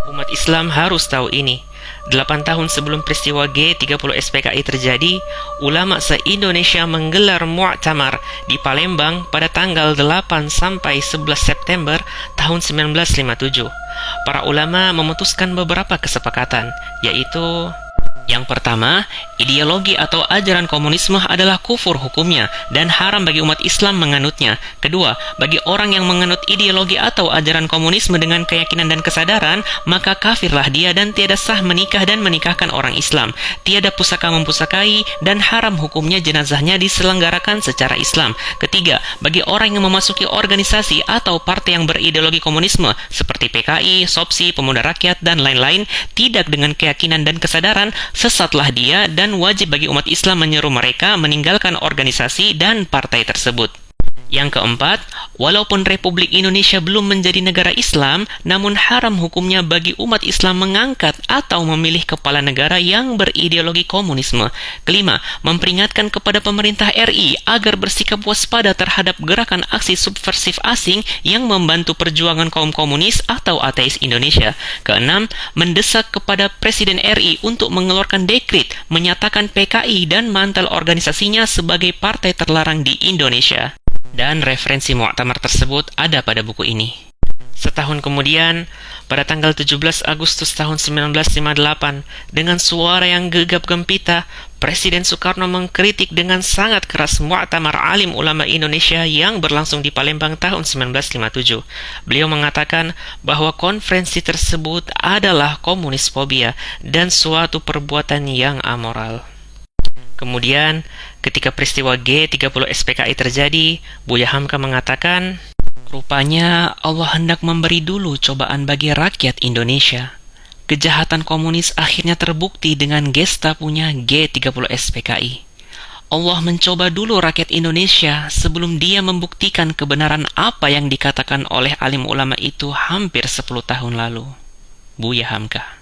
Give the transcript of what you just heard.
Umat Islam harus tahu ini. 8 tahun sebelum peristiwa G30 SPKI terjadi, ulama se-Indonesia menggelar Mu'tamar di Palembang pada tanggal 8 sampai 11 September tahun 1957. Para ulama memutuskan beberapa kesepakatan, yaitu: yang pertama, ideologi atau ajaran komunisme adalah kufur hukumnya dan haram bagi umat Islam menganutnya. Kedua, bagi orang yang menganut ideologi atau ajaran komunisme dengan keyakinan dan kesadaran, maka kafirlah dia dan tiada sah menikah dan menikahkan orang Islam. Tiada pusaka mempusakai dan haram hukumnya jenazahnya diselenggarakan secara Islam. Ketiga, bagi orang yang memasuki organisasi atau partai yang berideologi komunisme seperti PKI, SOPSI, Pemuda Rakyat, dan lain-lain, tidak dengan keyakinan dan kesadaran, sesatlah dia dan wajib bagi umat Islam menyeru mereka meninggalkan organisasi dan partai tersebut. Yang keempat, walaupun Republik Indonesia belum menjadi negara Islam, namun haram hukumnya bagi umat Islam mengangkat atau memilih kepala negara yang berideologi komunisme. Kelima, memperingatkan kepada pemerintah RI agar bersikap waspada terhadap gerakan aksi subversif asing yang membantu perjuangan kaum komunis atau ateis Indonesia. Keenam, mendesak kepada Presiden RI untuk mengeluarkan dekret menyatakan PKI dan mantel organisasinya sebagai partai terlarang di Indonesia. Dan referensi Mu'tamar tersebut ada pada buku ini. Setahun kemudian, pada tanggal 17 Agustus tahun 1958, dengan suara yang gegap gempita, Presiden Soekarno mengkritik dengan sangat keras Mu'tamar Alim Ulama Indonesia yang berlangsung di Palembang tahun 1957. Beliau mengatakan bahwa konferensi tersebut adalah komunisfobia dan suatu perbuatan yang amoral. Kemudian, ketika peristiwa G30 SPKI terjadi, Buya Hamka mengatakan, rupanya Allah hendak memberi dulu cobaan bagi rakyat Indonesia. Kejahatan komunis akhirnya terbukti dengan Gestapunya G30 SPKI. Allah mencoba dulu rakyat Indonesia sebelum dia membuktikan kebenaran apa yang dikatakan oleh alim ulama itu hampir 10 tahun lalu. Buya Hamka.